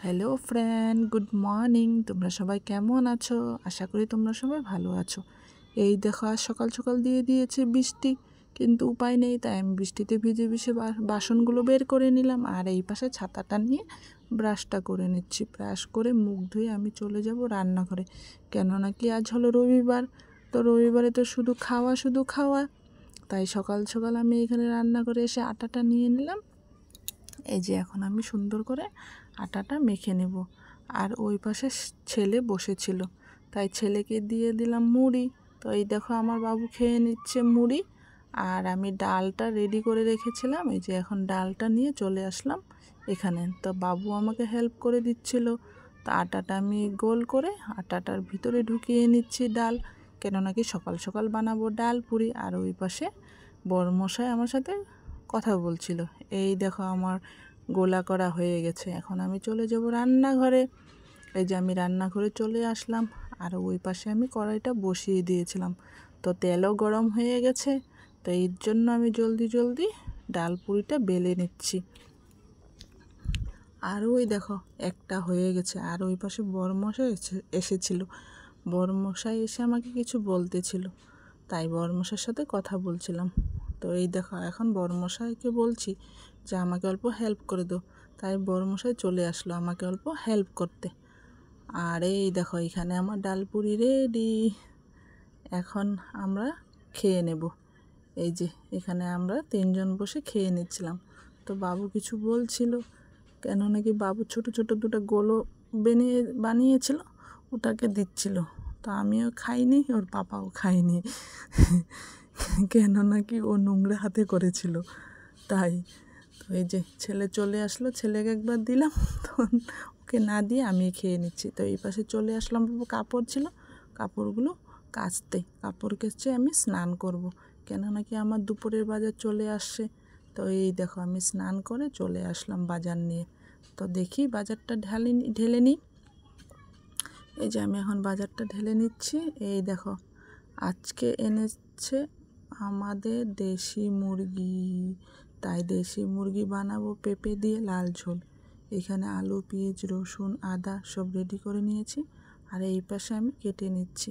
Hello friend, good morning. তোমরা সবাই কেমন আছো? আশা করি তোমরা সবাই ভালো আছো। এই দেখো, আজ সকাল সকাল দিয়ে দিয়েছে বৃষ্টি, কিন্তু উপায় নেই, তাই আমি বৃষ্টিতে ভিজে ভিজে বাসনগুলো বের করে নিলাম। আর এই পাশে ছাতাটা নিয়ে ব্রাশটা করে নিচ্ছি। ব্রাশ করে মুখ ধুয়ে আমি চলে যাব রান্নাঘরে, কেননা কি আজ হলো রবিবার। তো রবিবারে তো শুধু খাওয়া। তাই সকাল সকাল আমি এখানে রান্নাঘরে এসে আটাটা নিয়ে নিলাম। এই যে এখন আমি সুন্দর করে আটাটা মেখে নেব। আর ওই পাশে ছেলে বসেছিল, তাই ছেলেকে দিয়ে দিলাম মুড়ি। তো এই দেখো, আমার বাবু খেয়ে নিচ্ছে মুড়ি। আর আমি ডালটা রেডি করে রেখেছিলাম, এই যে এখন ডালটা নিয়ে চলে আসলাম এখানে। তো বাবু আমাকে হেল্প করে দিচ্ছিল। তো আটাটা আমি গোল করে আটাটার ভিতরে ঢুকিয়ে নিচ্ছি ডাল, কেননা কি সকাল সকাল বানাবো ডাল পুরি। আর ওই পাশে বড়মশাই আমার সাথে কথা বলছিল। এই দেখো, আমার গোলা করা হয়ে গেছে। এখন আমি চলে যাব রান্নাঘরে। এই যে আমি রান্নাঘরে চলে আসলাম। আর ওই পাশে আমি কড়াইটা বসিয়ে দিয়েছিলাম। তো তেলও গরম হয়ে গেছে, তো এর জন্য আমি জলদি জলদি ডাল পুরিটা বেলে নিচ্ছি। আর ওই দেখো, একটা হয়ে গেছে। আর ওই পাশে বড়মশাই এসেছিল। বড়মশাই এসে আমাকে কিছু বলতেছিল, তাই বড়মশাইয়ের সাথে কথা বলছিলাম। তো এই দেখো, এখন বড়মশাইকে বলছি যে আমাকে অল্প হেল্প করে দাও। তাই বড়মশাই চলে আসলো আমাকে অল্প হেল্প করতে। আর এই দেখো, এখানে আমার ডাল পুরি রেডি। এখন আমরা খেয়ে নেব। এই যে এখানে আমরা তিনজন বসে খেয়ে নিচ্ছিলাম। তো বাবু কিছু বলছিল, কেন নাকি বাবু ছোট ছোট দুটো গোলো বানিয়েছিল, ওটাকে দিচ্ছিল। তো আমিও খাইনি, ওর পাপাও খাইনি, কেন নাকি ও নোংরা হাতে করেছিল তাই। তো এই যে ছেলে চলে আসলো, ছেলেকে একবার দিলাম, তখন ওকে না দিয়ে আমি খেয়ে নিচ্ছি। তো এই পাশে চলে আসলাম, কাপড় ছিল, কাপড়গুলো কাপড় কেচে আমি স্নান করব, কেন নাকি আমার দুপুরের বাজার চলে আসছে। তো এই দেখো, আমি স্নান করে চলে আসলাম বাজার নিয়ে। তো দেখি বাজারটা ঢেলে নিই। এই যে আমি এখন বাজারটা ঢেলে নিচ্ছি। এই দেখো, আজকে এনেছে আমাদের দেশি মুরগি, তাই দেশি মুরগি বানাবো পেঁপে দিয়ে লাল ঝোল। এখানে আলু, পেঁয়াজ, রসুন, আদা সব রেডি করে নিয়েছি। আর এই পাশে আমি কেটে নিচ্ছি।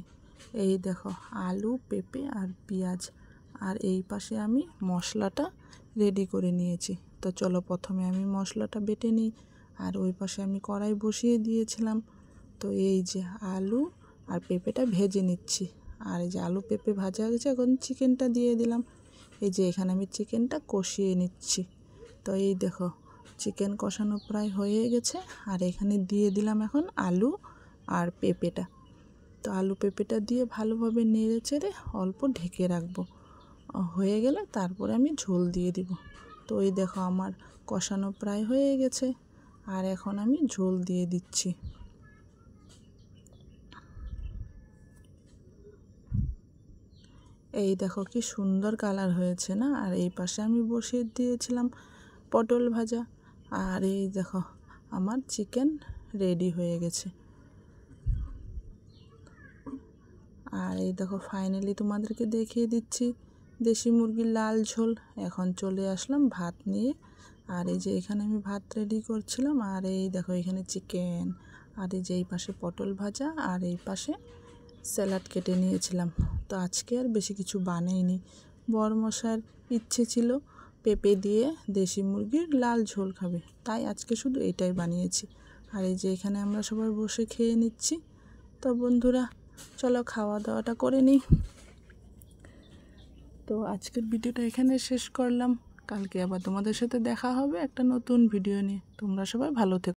এই দেখো, আলু, পেঁপে আর পেঁয়াজ। আর এই পাশে আমি মশলাটা রেডি করে নিয়েছি। তো চলো, প্রথমে আমি মশলাটা বেটে নিই। আর ওই পাশে আমি কড়াই বসিয়ে দিয়েছিলাম। তো এই যে আলু আর পেঁপেটা ভেজে নিচ্ছি। আর এই যে আলু পেঁপে ভাজা হয়ে গেছে, এখন চিকেনটা দিয়ে দিলাম। এই যে এখানে আমি চিকেনটা কষিয়ে নিচ্ছি। তো এই দেখো, চিকেন কষানো প্রায় হয়ে গেছে। আর এখানে দিয়ে দিলাম এখন আলু আর পেঁপেটা। তো আলু পেঁপেটা দিয়ে ভালোভাবে নেড়ে চেড়ে অল্প ঢেকে রাখবো। হয়ে গেলে তারপরে আমি ঝোল দিয়ে দিব। তো এই দেখো, আমার কষানো প্রায় হয়ে গেছে। আর এখন আমি ঝোল দিয়ে দিচ্ছি। এই দেখো, কি সুন্দর কালার হয়েছে না? আর এই পাশে আমি বসিয়ে দিয়েছিলাম পটল ভাজা। আর এই দেখো, আমার চিকেন রেডি হয়ে গেছে। আর এই দেখো, ফাইনালি তোমাদেরকে দেখিয়ে দিচ্ছি দেশি মুরগির লাল ঝোল। এখন চলে আসলাম ভাত নিয়ে। আর এই যে এখানে আমি ভাত রেডি করছিলাম। আর এই দেখো, এখানে চিকেন, আর এই যে এই পাশে পটল ভাজা, আর এই পাশে স্যালাড কেটে নিয়েছিলাম। তো আজকে আর বেশি কিছু বানাইনি। বড়মশাইয়ের ইচ্ছে ছিল পেঁপে দিয়ে দেশি মুরগির লাল ঝোল খাবে, তাই আজকে শুধু এটাই বানিয়েছি। আর এই যে এখানে আমরা সবাই বসে খেয়ে নিচ্ছি। তো বন্ধুরা, চলো খাওয়া দাওয়াটা করে নিই। তো আজকের ভিডিওটা এখানে শেষ করলাম। কালকে আবার তোমাদের সাথে দেখা হবে একটা নতুন ভিডিও নিয়ে। তোমরা সবাই ভালো থেকো।